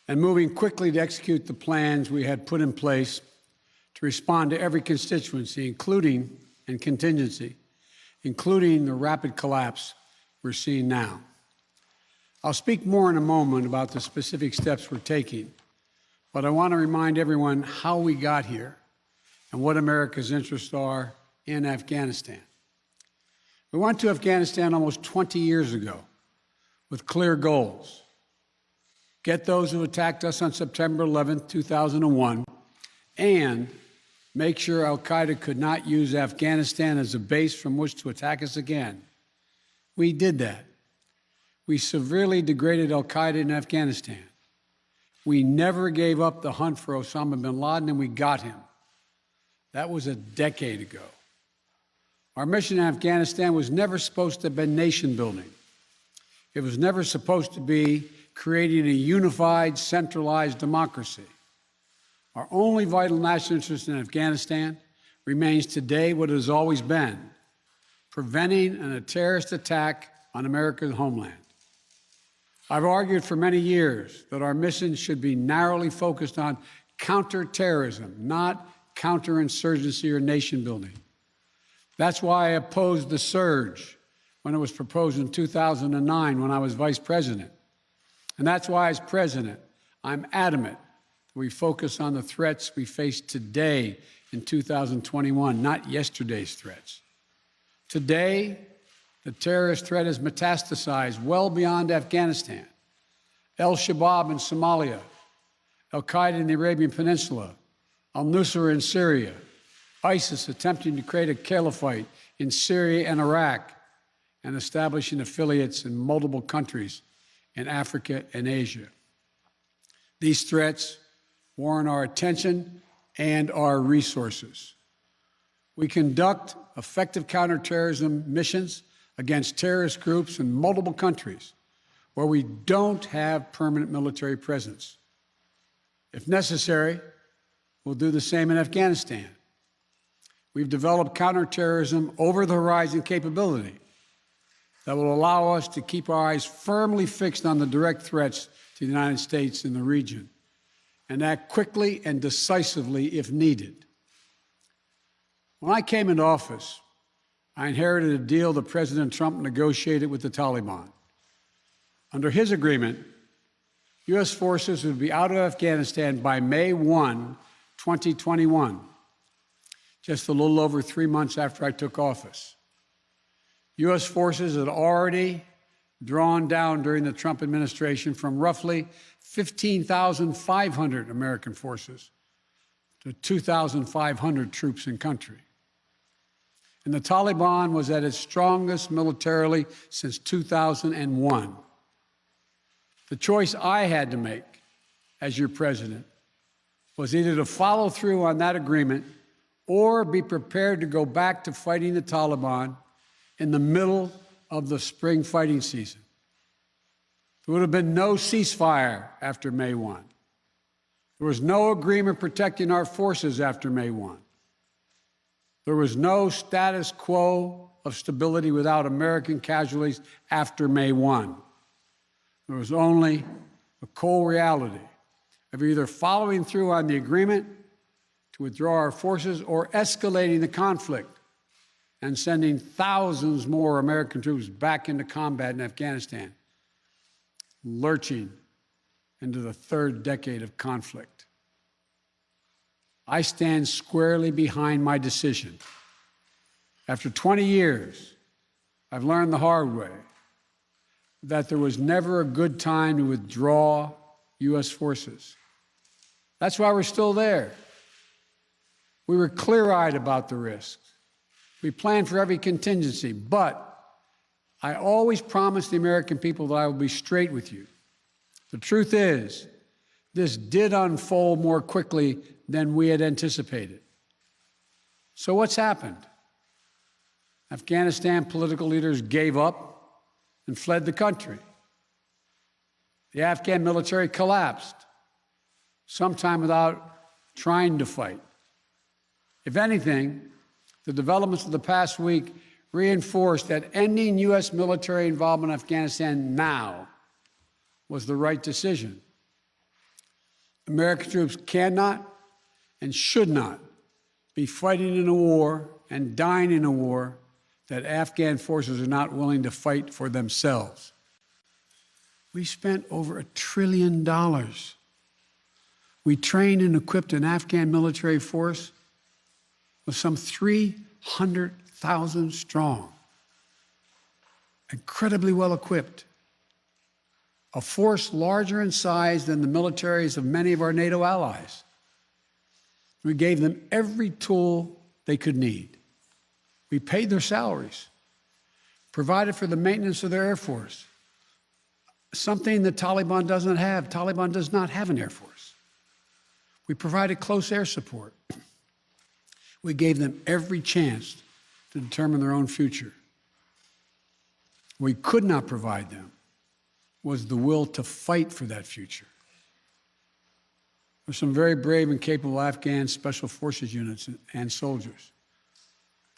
and moving quickly to execute the plans we had put in place to respond to every constituency, including and contingency, including the rapid collapse we're seeing now. I'll speak more in a moment about the specific steps we're taking, but I want to remind everyone how we got here and what America's interests are in Afghanistan. We went to Afghanistan almost 20 years ago with clear goals. Get those who attacked us on September 11, 2001, and make sure al-Qaeda could not use Afghanistan as a base from which to attack us again. We did that. We severely degraded al-Qaeda in Afghanistan. We never gave up the hunt for Osama bin Laden, and we got him. That was a decade ago. Our mission in Afghanistan was never supposed to have been nation building. It was never supposed to be creating a unified, centralized democracy. Our only vital national interest in Afghanistan remains today what it has always been: preventing a terrorist attack on America's homeland. I've argued for many years that our mission should be narrowly focused on counterterrorism, not counterinsurgency or nation building. That's why I opposed the surge when it was proposed in 2009 when I was vice president. And that's why, as president, I'm adamant that we focus on the threats we face today in 2021, not yesterday's threats. Today, the terrorist threat has metastasized well beyond Afghanistan. Al-Shabaab in Somalia, al-Qaeda in the Arabian Peninsula, al-Nusra in Syria, ISIS attempting to create a caliphate in Syria and Iraq, and establishing affiliates in multiple countries in Africa and Asia. These threats warrant our attention and our resources. We conduct effective counterterrorism missions against terrorist groups in multiple countries where we don't have permanent military presence. If necessary, we'll do the same in Afghanistan. We've developed counterterrorism over-the-horizon capability that will allow us to keep our eyes firmly fixed on the direct threats to the United States in the region and act quickly and decisively if needed. When I came into office, I inherited a deal that President Trump negotiated with the Taliban. Under his agreement, U.S. forces would be out of Afghanistan by May 1, 2021, just a little over 3 months after I took office. U.S. forces had already drawn down during the Trump administration from roughly 15,500 American forces to 2,500 troops in country. And the Taliban was at its strongest militarily since 2001. The choice I had to make as your president was either to follow through on that agreement or be prepared to go back to fighting the Taliban in the middle of the spring fighting season. There would have been no ceasefire after May 1. There was no agreement protecting our forces after May 1. There was no status quo of stability without American casualties after May 1. There was only a cold reality of either following through on the agreement to withdraw our forces or escalating the conflict and sending thousands more American troops back into combat in Afghanistan, lurching into the third decade of conflict. I stand squarely behind my decision. After 20 years, I've learned the hard way that there was never a good time to withdraw U.S. forces. That's why we're still there. We were clear-eyed about the risks. We planned for every contingency, but I always promised the American people that I would be straight with you. The truth is, this did unfold more quickly than we had anticipated. So what's happened? Afghanistan political leaders gave up and fled the country. The Afghan military collapsed, sometime without trying to fight. If anything, the developments of the past week reinforced that ending U.S. military involvement in Afghanistan now was the right decision. American troops cannot and should not be fighting in a war and dying in a war that Afghan forces are not willing to fight for themselves. We spent over $1 trillion. We trained and equipped an Afghan military force with some 300,000 strong, incredibly well equipped, a force larger in size than the militaries of many of our NATO allies. We gave them every tool they could need. We paid their salaries, provided for the maintenance of their Air Force, something the Taliban doesn't have. Taliban does not have an Air Force. We provided close air support. We gave them every chance to determine their own future. We could not provide them was the will to fight for that future. There's some very brave and capable Afghan special forces units and soldiers.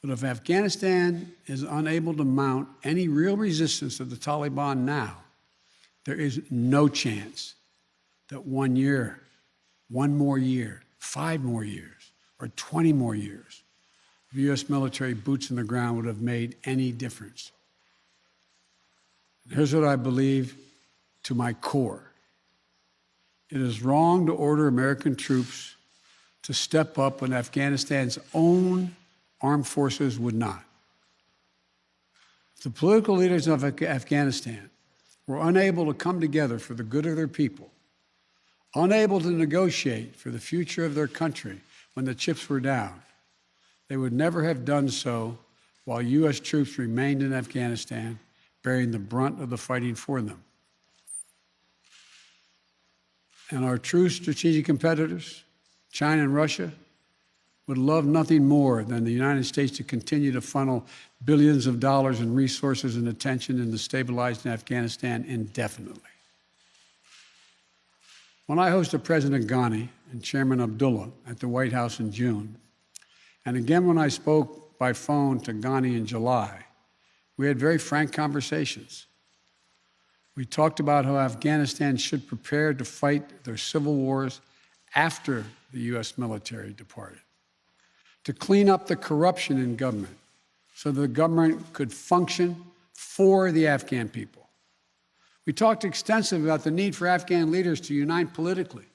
But if Afghanistan is unable to mount any real resistance to the Taliban now, there is no chance that 1 year, 1 more year, 5 more years, or 20 more years of U.S. military boots on the ground would have made any difference. And here's what I believe to my core. It is wrong to order American troops to step up when Afghanistan's own armed forces would not. If the political leaders of Afghanistan were unable to come together for the good of their people, unable to negotiate for the future of their country when the chips were down, they would never have done so while U.S. troops remained in Afghanistan, bearing the brunt of the fighting for them. And our true strategic competitors, China and Russia, would love nothing more than the United States to continue to funnel billions of dollars in resources and attention into stabilizing Afghanistan indefinitely. When I hosted President Ghani and Chairman Abdullah at the White House in June, and again when I spoke by phone to Ghani in July, we had very frank conversations. We talked about how Afghanistan should prepare to fight their civil wars after the U.S. military departed, to clean up the corruption in government so that the government could function for the Afghan people. We talked extensively about the need for Afghan leaders to unite politically.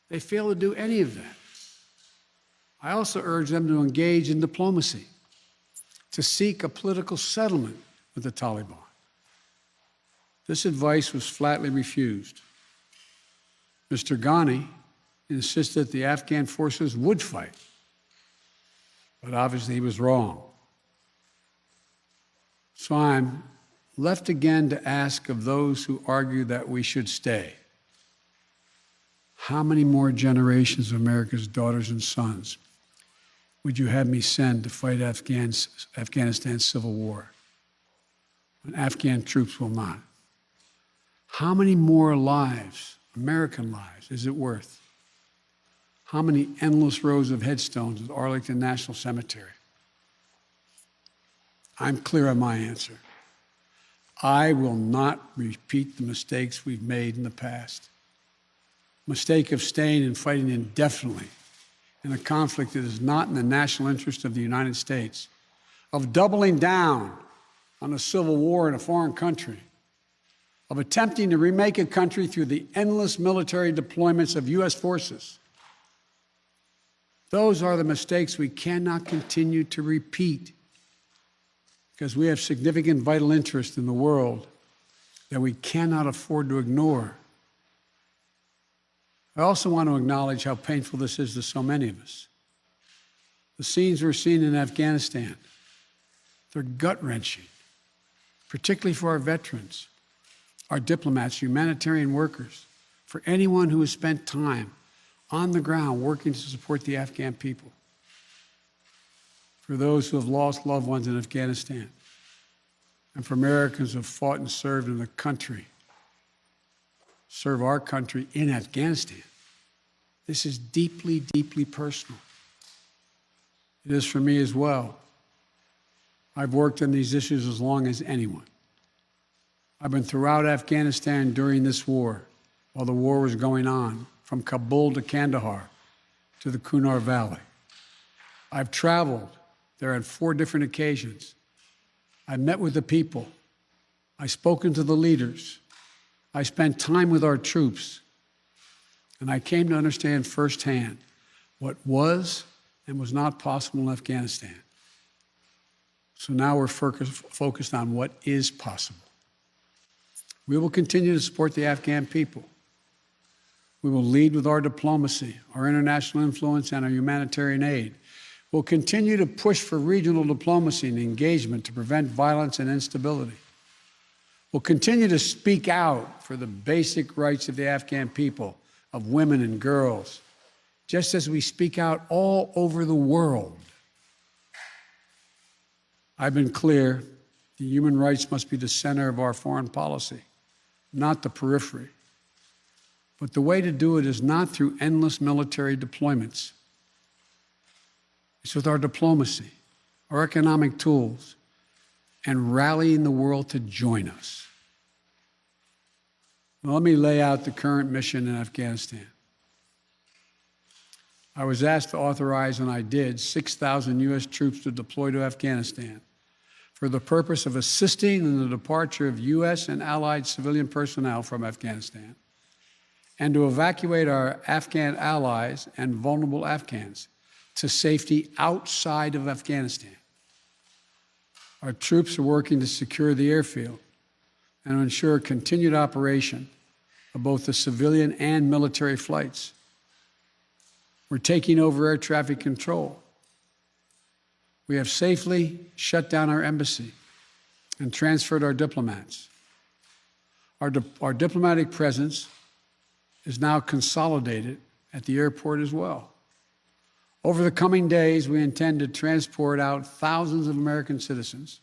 They failed to do any of that. I also urged them to engage in diplomacy, to seek a political settlement with the Taliban. This advice was flatly refused. Mr. Ghani insisted the Afghan forces would fight, but obviously he was wrong. So I'm left again to ask of those who argue that we should stay, how many more generations of America's daughters and sons would you have me send to fight Afghanistan's civil war when Afghan troops will not? How many more lives, American lives, is it worth? How many endless rows of headstones at Arlington National Cemetery? I'm clear on my answer. I will not repeat the mistakes we've made in the past. Mistake of staying and fighting indefinitely in a conflict that is not in the national interest of the United States, of doubling down on a civil war in a foreign country, of attempting to remake a country through the endless military deployments of U.S. forces. Those are the mistakes we cannot continue to repeat because we have significant vital interest in the world that we cannot afford to ignore. I also want to acknowledge how painful this is to so many of us. The scenes we're seeing in Afghanistan, they're gut-wrenching, particularly for our veterans, our diplomats, humanitarian workers, for anyone who has spent time on the ground working to support the Afghan people, for those who have lost loved ones in Afghanistan, and for Americans who have fought and served in the country, serve our country in Afghanistan. This is deeply, deeply personal. It is for me as well. I've worked on these issues as long as anyone. I've been throughout Afghanistan during this war, while the war was going on, from Kabul to Kandahar to the Kunar Valley. I've traveled there on 4 different occasions. I met with the people. I've spoken to the leaders. I spent time with our troops. And I came to understand firsthand what was and was not possible in Afghanistan. So now we're focused on what is possible. We will continue to support the Afghan people. We will lead with our diplomacy, our international influence, and our humanitarian aid. We'll continue to push for regional diplomacy and engagement to prevent violence and instability. We'll continue to speak out for the basic rights of the Afghan people, of women and girls, just as we speak out all over the world. I've been clear, the human rights must be the center of our foreign policy, not the periphery. But the way to do it is not through endless military deployments. It's with our diplomacy, our economic tools, and rallying the world to join us. Well, let me lay out the current mission in Afghanistan. I was asked to authorize, and I did, 6,000 U.S. troops to deploy to Afghanistan for the purpose of assisting in the departure of U.S. and allied civilian personnel from Afghanistan, and to evacuate our Afghan allies and vulnerable Afghans to safety outside of Afghanistan. Our troops are working to secure the airfield and to ensure continued operation of both the civilian and military flights. We're taking over air traffic control. We have safely shut down our embassy and transferred our diplomats. Our diplomatic presence is now consolidated at the airport as well. Over the coming days, we intend to transport out thousands of American citizens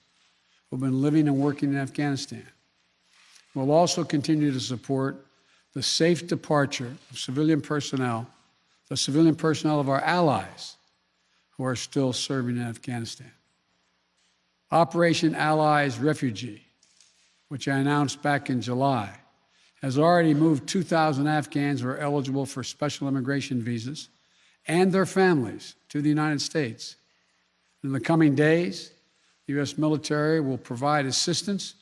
who have been living and working in Afghanistan. We'll also continue to support the safe departure of civilian personnel, the civilian personnel of our allies who are still serving in Afghanistan. Operation Allies Refugee, which I announced back in July, has already moved 2,000 Afghans who are eligible for special immigration visas and their families to the United States. In the coming days, the U.S. military will provide assistance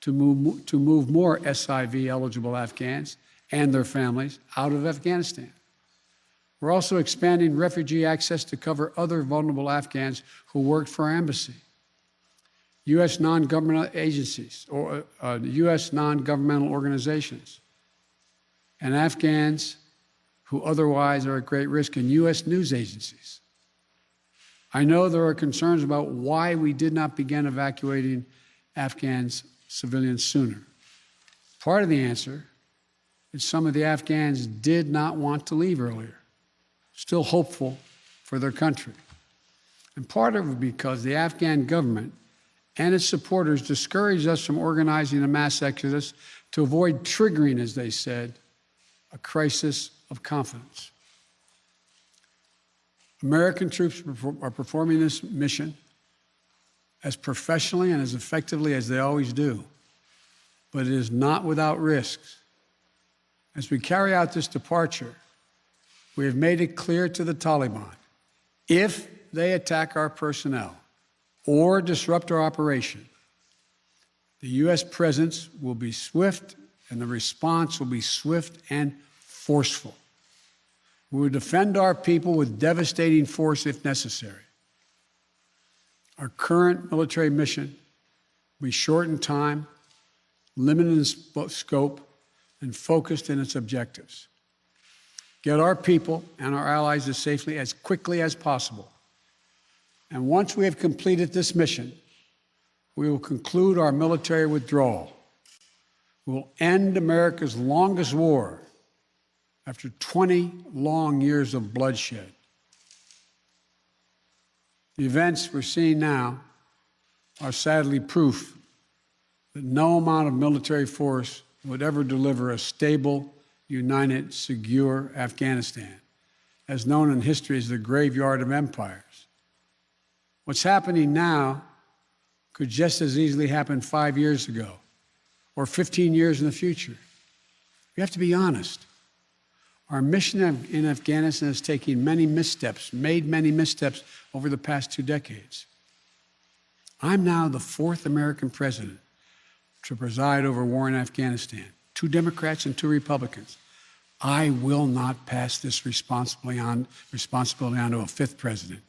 to move more SIV-eligible Afghans and their families out of Afghanistan. We're also expanding refugee access to cover other vulnerable Afghans who worked for our embassy. U.S. non-governmental agencies or U.S. non-governmental organizations and Afghans who otherwise are at great risk, and U.S. news agencies. I know there are concerns about why we did not begin evacuating Afghans civilians sooner. Part of the answer is some of the Afghans did not want to leave earlier, still hopeful for their country. And part of it because the Afghan government and its supporters discouraged us from organizing a mass exodus to avoid triggering, as they said, a crisis of confidence. American troops are performing this mission as professionally and as effectively as they always do, but it is not without risks. As we carry out this departure, we have made it clear to the Taliban, if they attack our personnel or disrupt our operation, the U.S. presence will be swift and the response will be swift and forceful. We will defend our people with devastating force if necessary. Our current military mission will be short in time, limited in scope, and focused in its objectives. Get our people and our allies as safely as quickly as possible. And once we have completed this mission, we will conclude our military withdrawal. We will end America's longest war after 20 long years of bloodshed. The events we're seeing now are sadly proof that no amount of military force would ever deliver a stable, united, secure Afghanistan, as known in history as the graveyard of empires. What's happening now could just as easily happen 5 years ago or 15 years in the future. We have to be honest. Our mission in Afghanistan is taking many missteps, made many missteps over the past 2 decades. I'm now the 4th American president to preside over war in Afghanistan, 2 Democrats and 2 Republicans. I will not pass this responsibility on to a 5th president.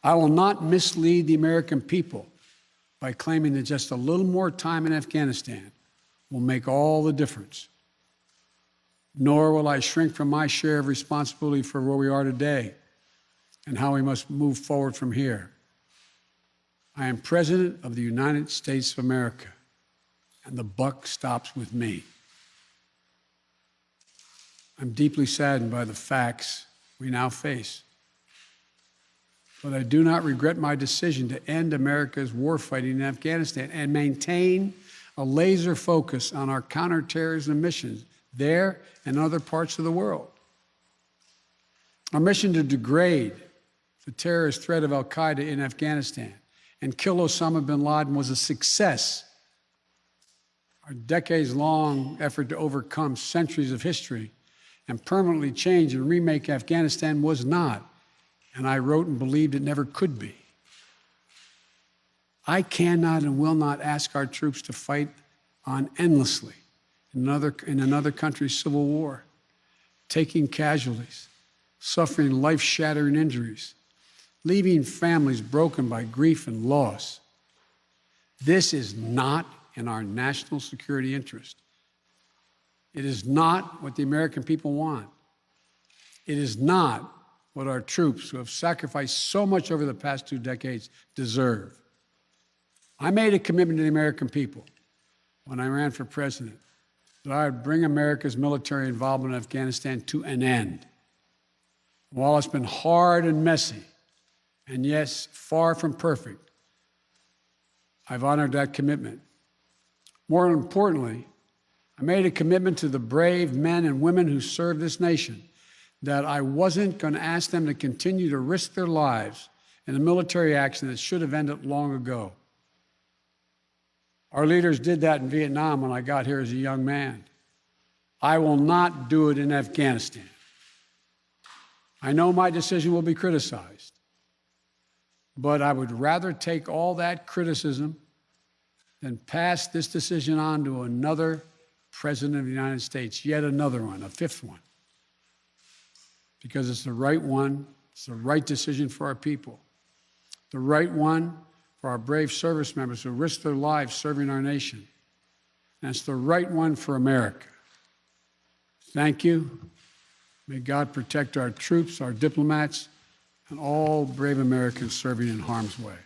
I will not mislead the American people by claiming that just a little more time in Afghanistan will make all the difference. Nor will I shrink from my share of responsibility for where we are today and how we must move forward from here. I am President of the United States of America, and the buck stops with me. I'm deeply saddened by the facts we now face, but I do not regret my decision to end America's warfighting in Afghanistan and maintain a laser focus on our counterterrorism missions there and other parts of the world. Our mission to degrade the terrorist threat of al-Qaeda in Afghanistan and kill Osama bin Laden was a success. Our decades-long effort to overcome centuries of history and permanently change and remake Afghanistan was not, and I wrote and believed it never could be. I cannot and will not ask our troops to fight on endlessly in another country's civil war, taking casualties, suffering life-shattering injuries, leaving families broken by grief and loss. This is not in our national security interest. It is not what the American people want. It is not what our troops, who have sacrificed so much over the past 2 decades, deserve. I made a commitment to the American people when I ran for president that I would bring America's military involvement in Afghanistan to an end. While it's been hard and messy, and yes, far from perfect, I've honored that commitment. More importantly, I made a commitment to the brave men and women who serve this nation that I wasn't going to ask them to continue to risk their lives in a military action that should have ended long ago. Our leaders did that in Vietnam when I got here as a young man. I will not do it in Afghanistan. I know my decision will be criticized, but I would rather take all that criticism than pass this decision on to another president of the United States, yet another one, a 5th one, because it's the right one, it's the right decision for our people, the right one for our brave service members who risk their lives serving our nation, and it's the right one for America. Thank you. May God protect our troops, our diplomats, and all brave Americans serving in harm's way.